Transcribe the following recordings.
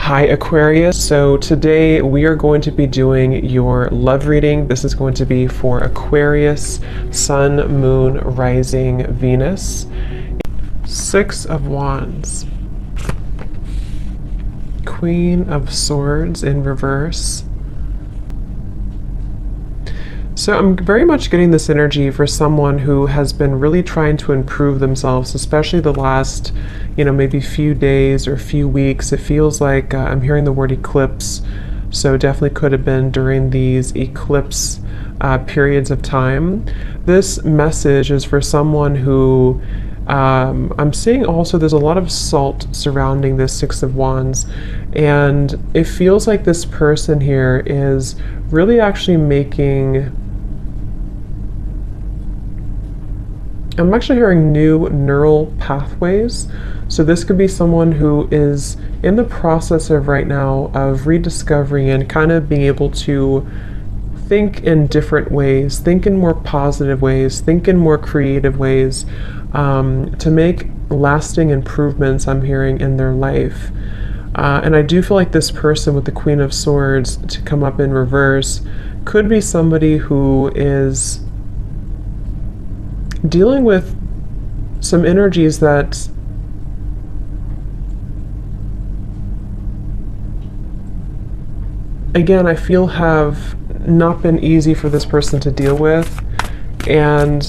Hi Aquarius, so today we are going to be doing your love reading. This is going to be for Aquarius, Sun, Moon, Rising, Venus. Six of Wands, Queen of Swords in reverse. So I'm very much getting this energy for someone who has been really trying to improve themselves, especially the last, maybe few days or few weeks. It feels like I'm hearing the word eclipse. So definitely could have been during these eclipse periods of time. This message is for someone who I'm seeing also there's a lot of salt surrounding this Six of Wands, and it feels like this person here is really actually making, I'm actually hearing new neural pathways. So this could be someone who is in the process of right now of rediscovering and kind of being able to think in different ways, think in more positive ways, think in more creative ways, to make lasting improvements, I'm hearing, in their life. And I do feel like this person with the Queen of Swords to come up in reverse could be somebody who is dealing with some energies that again I feel have not been easy for this person to deal with, and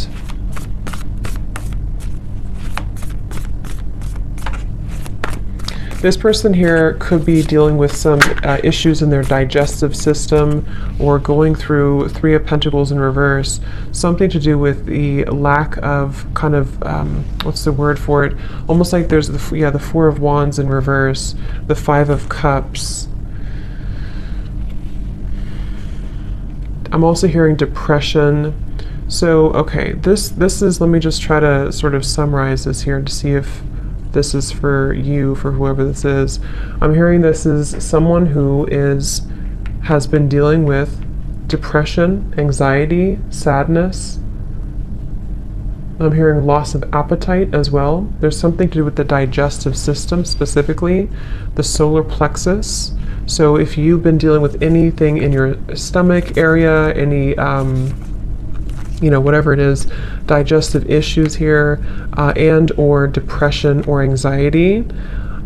this person here could be dealing with some issues in their digestive system, or going through Three of Pentacles in reverse, something to do with the lack of kind of, what's the word for it? Almost like there's the Four of Wands in reverse, the Five of Cups. I'm also hearing depression. So, okay, this is, let me just try to sort of summarize this here to see if this is for you, for whoever this is. I'm hearing this is someone who has been dealing with depression, anxiety, sadness. I'm hearing loss of appetite as well. There's something to do with the digestive system, specifically the solar plexus. So if you've been dealing with anything in your stomach area, any whatever it is, digestive issues here, and or depression or anxiety,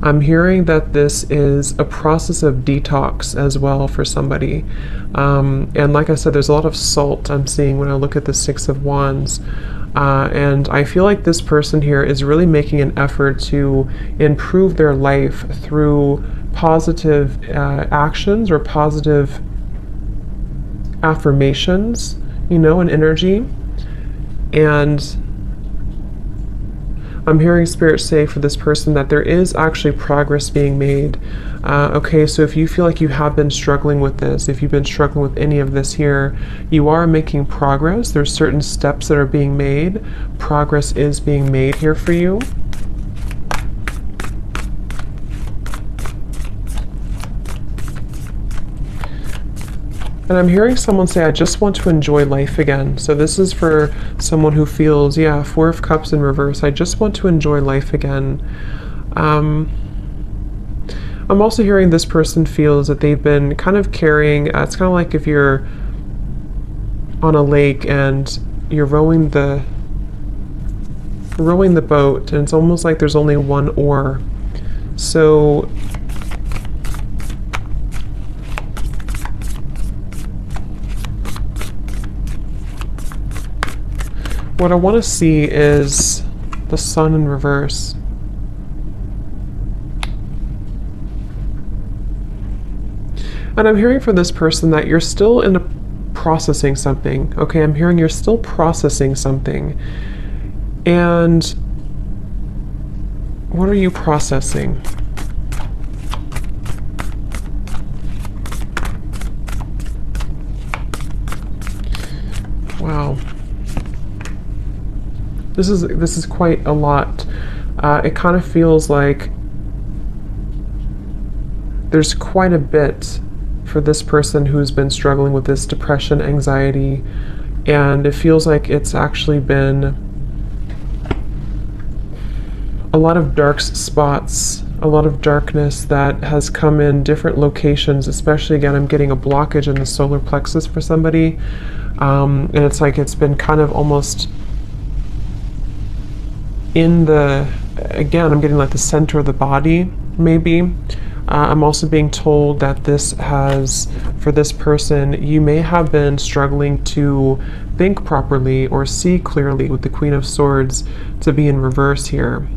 I'm hearing that this is a process of detox as well for somebody. And like I said, there's a lot of salt I'm seeing when I look at the Six of Wands. And I feel like this person here is really making an effort to improve their life through positive actions or positive affirmations, and energy. And I'm hearing Spirit say for this person that there is actually progress being made. Okay, so if you feel like you have been struggling with this, if you've been struggling with any of this here, you are making progress. There's certain steps that are being made. Progress is being made here for you. And I'm hearing someone say, I just want to enjoy life again. So this is for someone who feels, Four of Cups in reverse. I just want to enjoy life again. I'm also hearing this person feels that they've been kind of carrying, it's kind of like if you're on a lake and you're rowing the boat, and it's almost like there's only one oar. So what I want to see is the Sun in reverse. And I'm hearing from this person that you're still processing something. Okay, I'm hearing you're still processing something. And what are you processing? Wow. This is quite a lot. It kind of feels like there's quite a bit for this person who's been struggling with this depression, anxiety, and it feels like it's actually been a lot of dark spots a lot of darkness that has come in different locations, especially again, I'm getting a blockage in the solar plexus for somebody. And it's like it's been kind of almost in the, again, I'm getting like the center of the body, maybe. I'm also being told that this has, for this person, you may have been struggling to think properly or see clearly with the Queen of Swords to be in reverse here.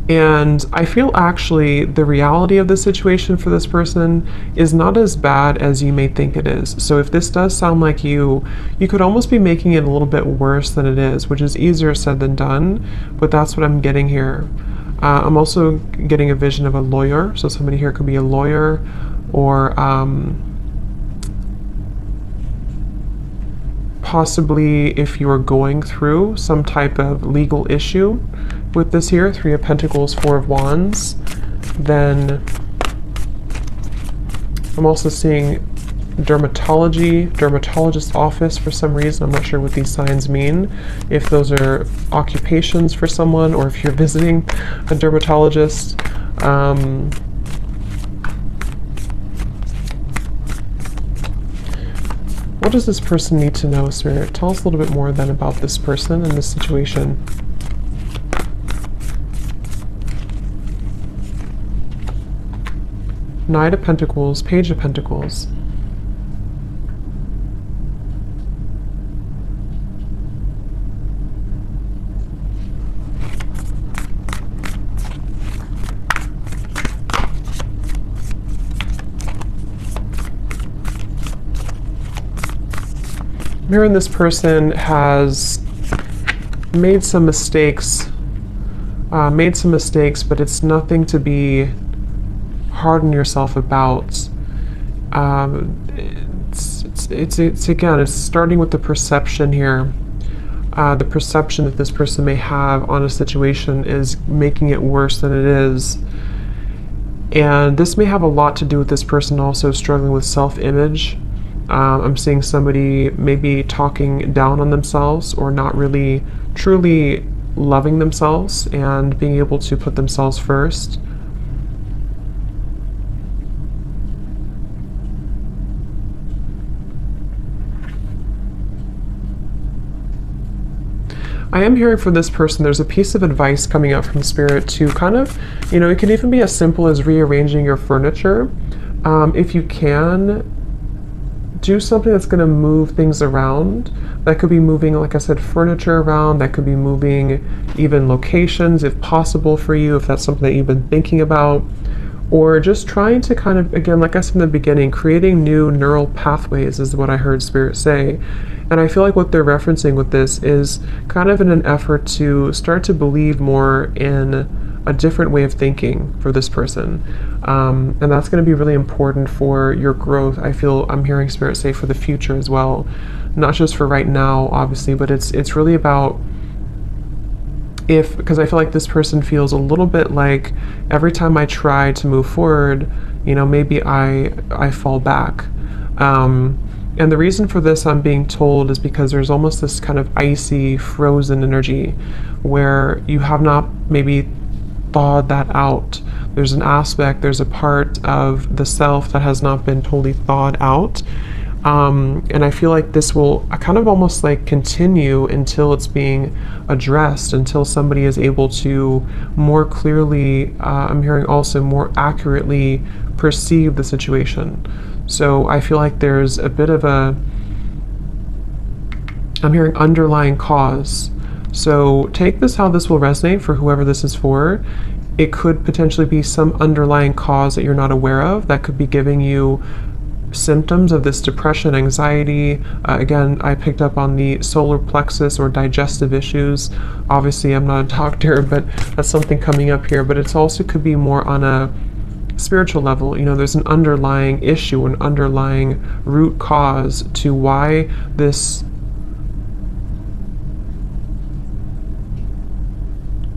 And I feel actually the reality of the situation for this person is not as bad as you may think it is. So if this does sound like you could almost be making it a little bit worse than it is, which is easier said than done, but that's what I'm getting here. I'm also getting a vision of a lawyer. So somebody here could be a lawyer, or possibly if you are going through some type of legal issue with this here, 3 of Pentacles, 4 of Wands, then I'm also seeing dermatologist office for some reason. I'm not sure what these signs mean, if those are occupations for someone or if you're visiting a dermatologist. What does this person need to know, Spirit? Tell us a little bit more then about this person and this situation. Knight of Pentacles, Page of Pentacles. Hearing this person has made some mistakes, but it's nothing to be hard on yourself about. It's again, it's starting with the perception here. The perception that this person may have on a situation is making it worse than it is. And this may have a lot to do with this person also struggling with self-image. I'm seeing somebody maybe talking down on themselves or not really truly loving themselves and being able to put themselves first. I am hearing for this person, there's a piece of advice coming out from Spirit to kind of, it can even be as simple as rearranging your furniture. If you can, do something that's going to move things around. That could be moving, like I said, furniture around. That could be moving even locations if possible for you, if that's something that you've been thinking about. Or just trying to kind of, again, like I said in the beginning, creating new neural pathways is what I heard Spirit say. And I feel like what they're referencing with this is kind of in an effort to start to believe more in a different way of thinking for this person. And that's going to be really important for your growth. I feel I'm hearing Spirit say for the future as well, not just for right now, obviously, but it's really about because I feel like this person feels a little bit like every time I try to move forward, maybe I fall back. And the reason for this, I'm being told, is because there's almost this kind of icy, frozen energy where you have not maybe thawed that out. There's an aspect, there's a part of the self that has not been totally thawed out. And I feel like this will kind of almost like continue until it's being addressed, until somebody is able to more clearly, I'm hearing also more accurately perceive the situation. So I feel like there's a bit of I'm hearing underlying cause. So take this how this will resonate for whoever this is for. It could potentially be some underlying cause that you're not aware of that could be giving you symptoms of this depression, anxiety. Again, I picked up on the solar plexus or digestive issues. Obviously, I'm not a doctor, but that's something coming up here. But it's also could be more on a spiritual level. There's an underlying issue, an underlying root cause to why this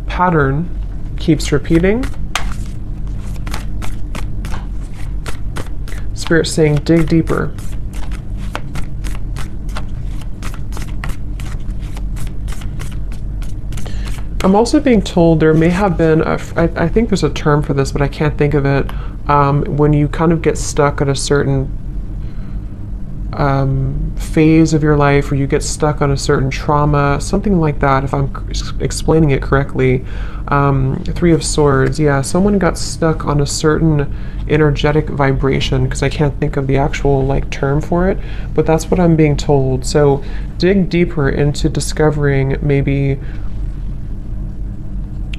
pattern keeps repeating. Spirit saying, dig deeper. I'm also being told there may have been, I think there's a term for this, but I can't think of it, when you kind of get stuck at a certain phase of your life, or you get stuck on a certain trauma, something like that, if I'm explaining it correctly. Three of Swords, yeah, someone got stuck on a certain energetic vibration, because I can't think of the actual like term for it, but that's what I'm being told. So dig deeper into discovering maybe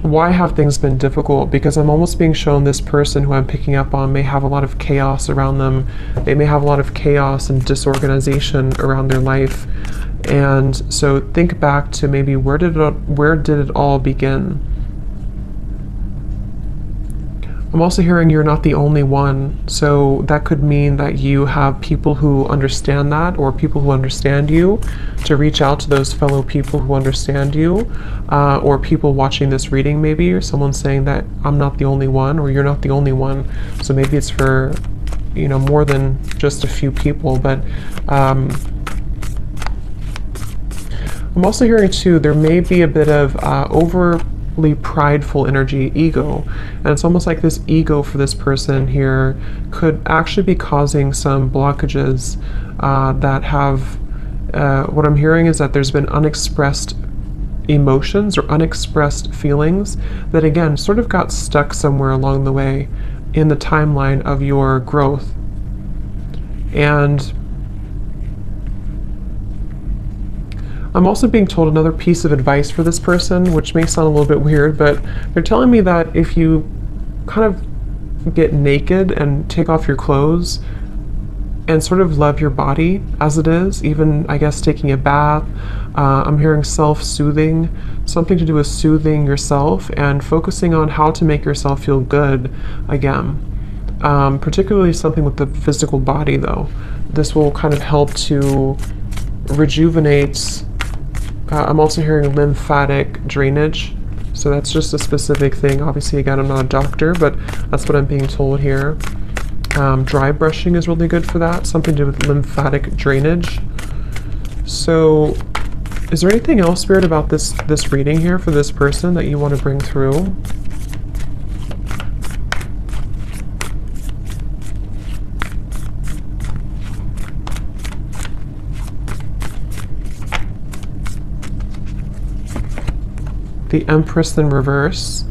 why have things been difficult, because I'm almost being shown this person who I'm picking up on may have a lot of chaos around them. They may have a lot of chaos and disorganization around their life. And so think back to maybe where did it all begin? I'm also hearing you're not the only one, so that could mean that you have people who understand that, or people who understand you, to reach out to those fellow people who understand you, or people watching this reading maybe, or someone saying that I'm not the only one, or you're not the only one. So maybe it's for, you know, more than just a few people. But I'm also hearing too, there may be a bit of overly prideful energy, ego, and it's almost like this ego for this person here could actually be causing some blockages that have, what I'm hearing is that there's been unexpressed emotions or unexpressed feelings that again sort of got stuck somewhere along the way in the timeline of your growth. And I'm also being told another piece of advice for this person, which may sound a little bit weird, but they're telling me that if you kind of get naked and take off your clothes and sort of love your body as it is, even I guess taking a bath, I'm hearing self-soothing, something to do with soothing yourself and focusing on how to make yourself feel good again. Particularly something with the physical body though. This will kind of help to rejuvenate. I'm also hearing lymphatic drainage. So that's just a specific thing. Obviously, again, I'm not a doctor, but that's what I'm being told here. Dry brushing is really good for that. Something to do with lymphatic drainage. So is there anything else, Spirit, about this reading here for this person that you want to bring through? The Empress in reverse.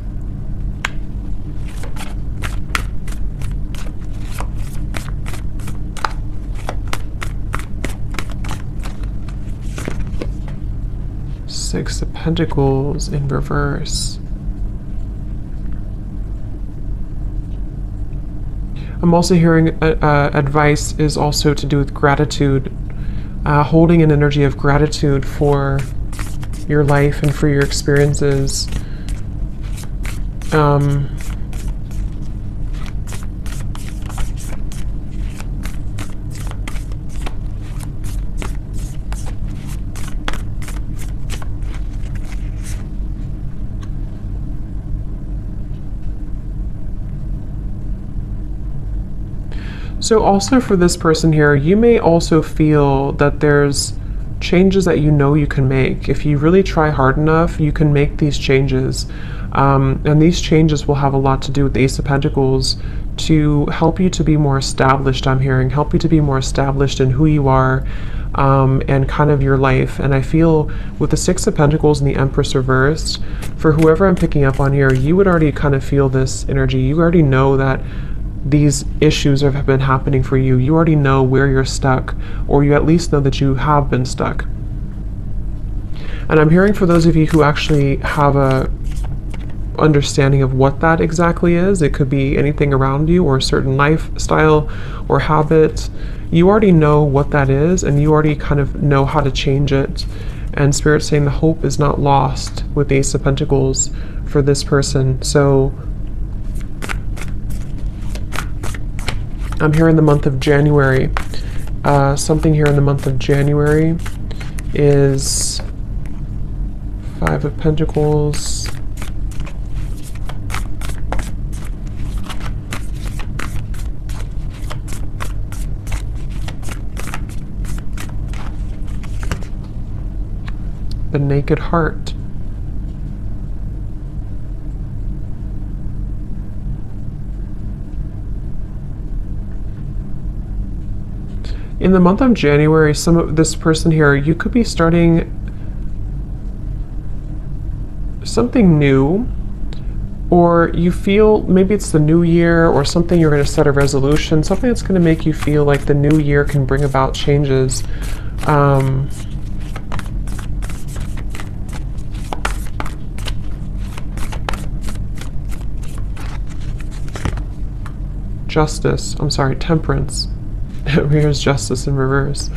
Six of Pentacles in reverse. I'm also hearing advice is also to do with gratitude, holding an energy of gratitude for your life and for your experiences. So also for this person here, you may also feel that there's changes that you know you can make. If you really try hard enough, you can make these changes. And these changes will have a lot to do with the Ace of Pentacles to help you to be more established, I'm hearing. Help you to be more established in who you are and kind of your life. And I feel with the Six of Pentacles and the Empress reversed, for whoever I'm picking up on here, you would already kind of feel this energy. You already know that these issues have been happening for you. You already know where you're stuck, or you at least know that you have been stuck. And I'm hearing for those of you who actually have a understanding of what that exactly is, it could be anything around you or a certain lifestyle or habit. You already know what that is, and you already kind of know how to change it. And Spirit's saying the hope is not lost with the Ace of Pentacles for this person. So I'm here in the month of January. Something here in the month of January is Five of Pentacles. The Naked Heart. In the month of January, some of this person here, you could be starting something new, or you feel maybe it's the new year or something, you're going to set a resolution, something that's going to make you feel like the new year can bring about changes. Justice, I'm sorry, temperance. Here's justice in reverse.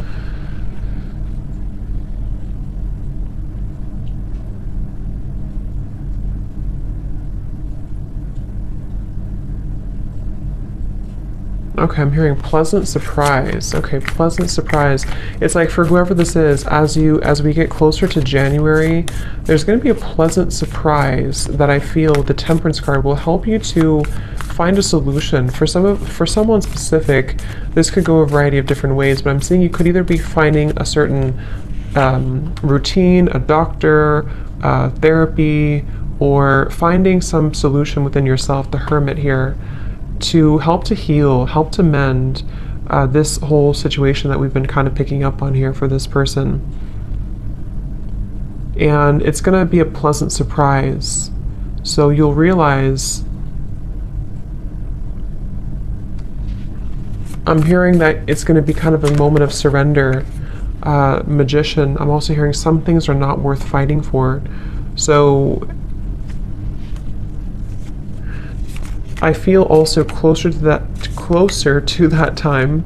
Okay, I'm hearing pleasant surprise. Okay, pleasant surprise. It's like for whoever this is, as we get closer to January, there's going to be a pleasant surprise that I feel the Temperance card will help you to find a solution. For someone specific, this could go a variety of different ways, but I'm seeing you could either be finding a certain routine, a doctor, therapy, or finding some solution within yourself, the Hermit here, to help to heal, help to mend this whole situation that we've been kind of picking up on here for this person. And it's going to be a pleasant surprise. So you'll realize, I'm hearing that it's going to be kind of a moment of surrender. Magician, I'm also hearing some things are not worth fighting for. So I feel also closer to that time,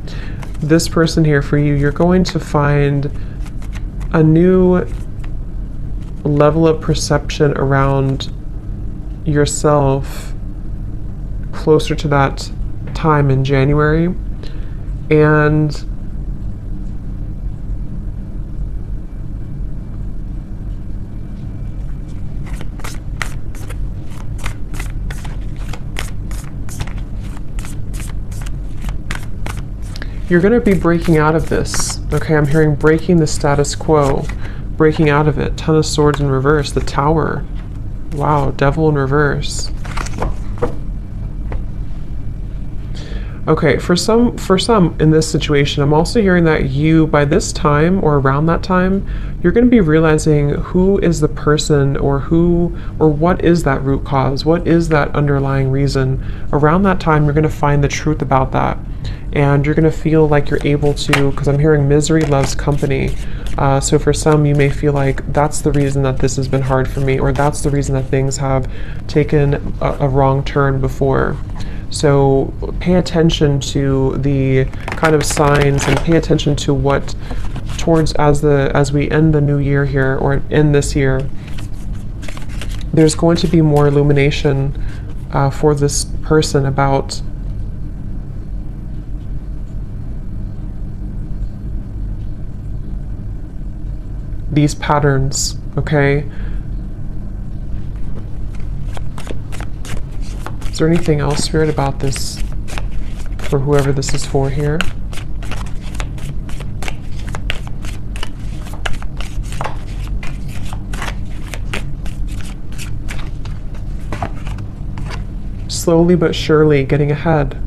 this person here for you, you're going to find a new level of perception around yourself closer to that time in January. And you're going to be breaking out of this. Okay, I'm hearing breaking the status quo, breaking out of it. Ton of Swords in reverse, the Tower. Wow, Devil in reverse. Okay, for some in this situation, I'm also hearing that you, by this time or around that time, you're going to be realizing who is the person, or what is that root cause, what is that underlying reason. Around that time, you're going to find the truth about that. And you're going to feel like you're able to, because I'm hearing misery loves company. So for some, you may feel like that's the reason that this has been hard for me, or that's the reason that things have taken a wrong turn before. So pay attention to the kind of signs, and pay attention to what as we end the new year here, or end this year, there's going to be more illumination for this person about these patterns, okay? Is there anything else, Spirit, about this for whoever this is for here? Slowly but surely getting ahead.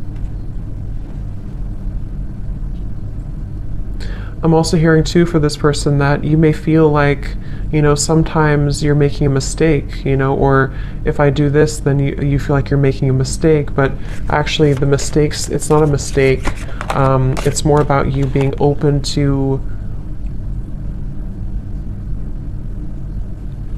I'm also hearing too for this person that you may feel like, sometimes you're making a mistake, or if I do this, then you feel like you're making a mistake, but actually the mistakes, it's not a mistake. It's more about you being open to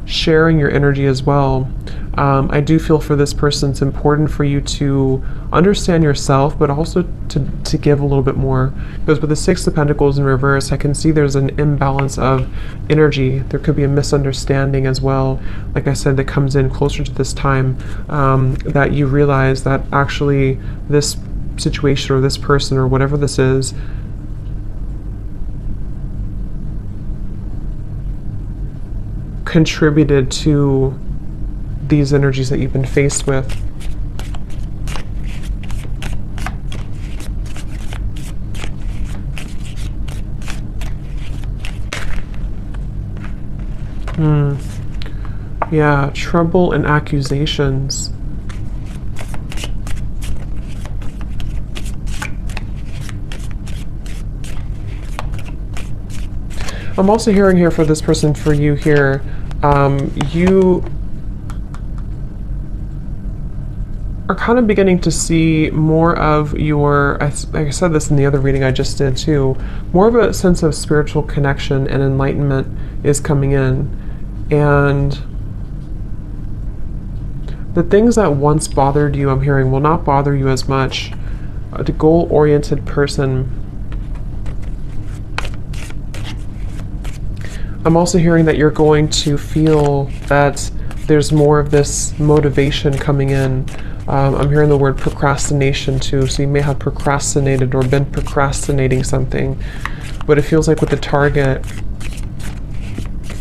sharing your energy as well. I do feel for this person it's important for you to understand yourself, but also to give a little bit more. Because with the Six of Pentacles in reverse, I can see there's an imbalance of energy. There could be a misunderstanding as well, like I said, that comes in closer to this time, that you realize that actually this situation or this person or whatever this is contributed to these energies that you've been faced with. Yeah, trouble and accusations. I'm also hearing here for this person, for you here, you are kind of beginning to see more of your, I said this in the other reading I just did too, more of a sense of spiritual connection and enlightenment is coming in. And the things that once bothered you, I'm hearing, will not bother you as much. A goal-oriented person. I'm also hearing that you're going to feel that there's more of this motivation coming in. I'm hearing the word procrastination too, so you may have procrastinated or been procrastinating something, but it feels like with the target,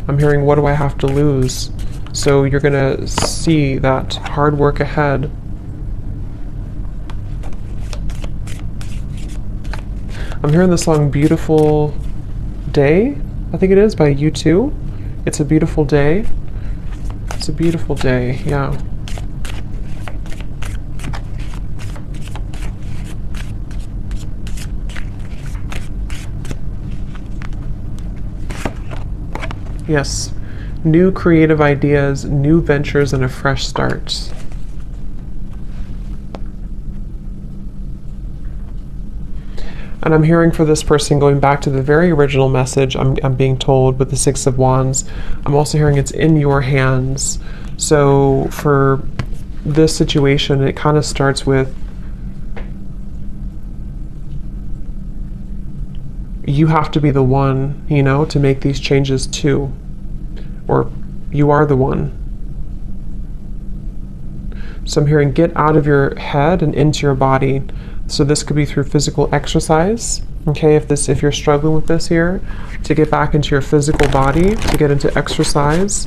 I'm hearing, what do I have to lose? So you're gonna see that hard work ahead. I'm hearing the song Beautiful Day, I think it is, by U2. It's a beautiful day. It's a beautiful day, yeah. Yes, new creative ideas, new ventures, and a fresh start. And I'm hearing for this person, going back to the very original message, I'm being told with the Six of Wands, I'm also hearing it's in your hands. So for this situation, it kind of starts with you have to be the one, you know, to make these changes too. Or you are the one. So I'm hearing get out of your head and into your body. So this could be through physical exercise. Okay, if you're struggling with this here, to get back into your physical body, to get into exercise,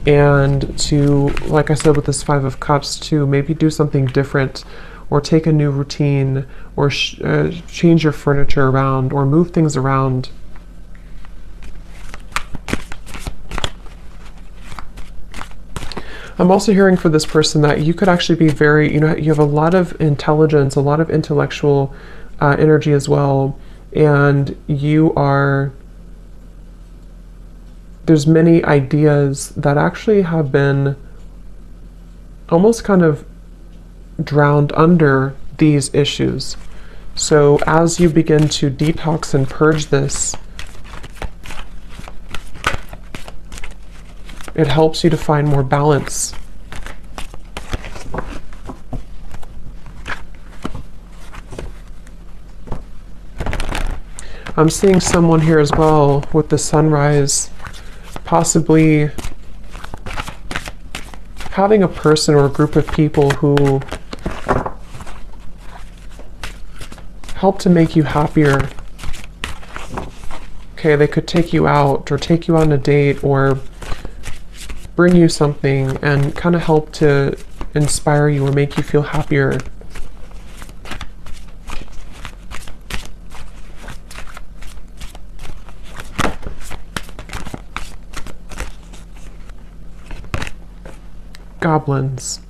and to, like I said with this Five of Cups, to maybe do something different, or take a new routine, or change your furniture around, or move things around. I'm also hearing for this person that you could actually be very, you know, you have a lot of intelligence, a lot of intellectual energy as well, and you are, there's many ideas that actually have been almost kind of drowned under these issues. So as you begin to detox and purge this, it helps you to find more balance. I'm seeing someone here as well with the sunrise, possibly having a person or a group of people who help to make you happier. Okay, they could take you out or take you on a date or bring you something and kind of help to inspire you or make you feel happier. Goblins.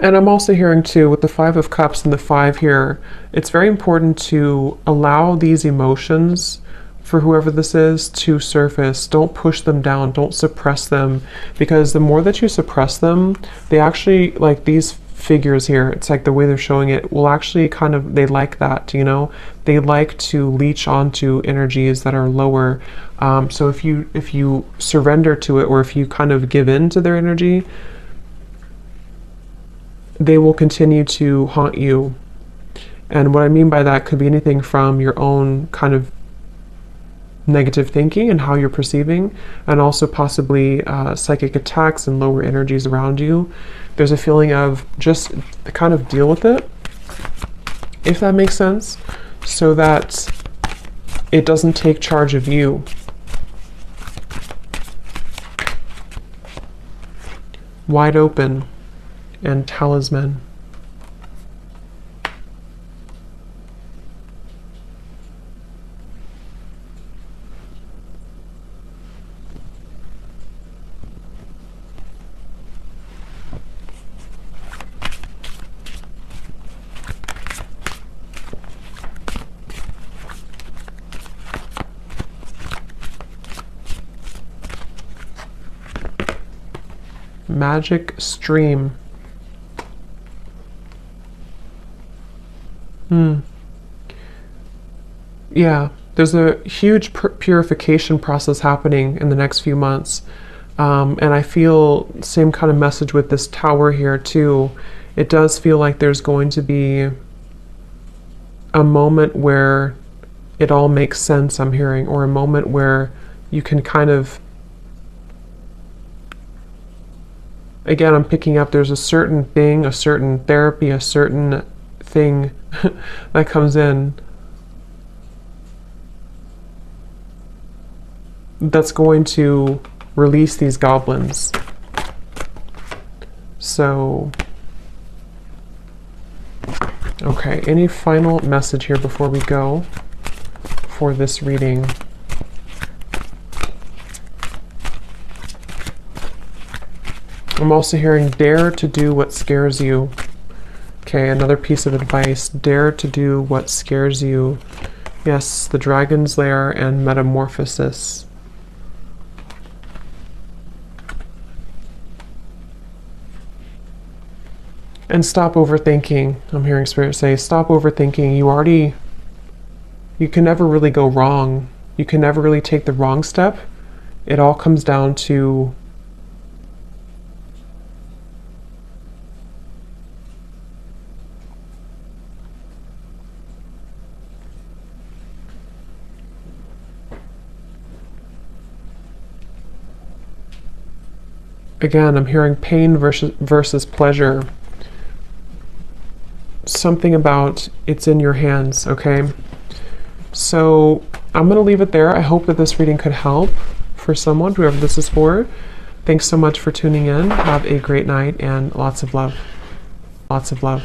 And I'm also hearing too, with the Five of Cups and the Five here, it's very important to allow these emotions, for whoever this is, to surface. Don't push them down, don't suppress them, because the more that you suppress them, they actually, like these figures here, it's like the way they're showing it, will actually kind of, they like that, you know, they like to leech onto energies that are lower. So if you surrender to it, or if you kind of give in to their energy, they will continue to haunt you. And what I mean by that could be anything from your own kind of negative thinking and how you're perceiving, and also possibly psychic attacks and lower energies around you. There's a feeling of just kind of deal with it, if that makes sense, so that it doesn't take charge of you. Wide Open and Talisman. Magic stream. Yeah, there's a huge purification process happening in the next few months. And I feel same kind of message with this tower here too. It does feel like there's going to be a moment where it all makes sense, I'm hearing, or a moment where you can kind of, again, I'm picking up there's a certain thing, a certain therapy, a certain thing that comes in that's going to release these goblins. So, okay, any final message here before we go for this reading? I'm also hearing dare to do what scares you. Okay, another piece of advice, dare to do what scares you. Yes, the Dragon's Lair and Metamorphosis. And stop overthinking. I'm hearing Spirit say, stop overthinking. You can never really go wrong. You can never really take the wrong step. It all comes down to again, I'm hearing pain versus pleasure. Something about it's in your hands, okay? So I'm going to leave it there. I hope that this reading could help for someone, whoever this is for. Thanks so much for tuning in. Have a great night and lots of love. Lots of love.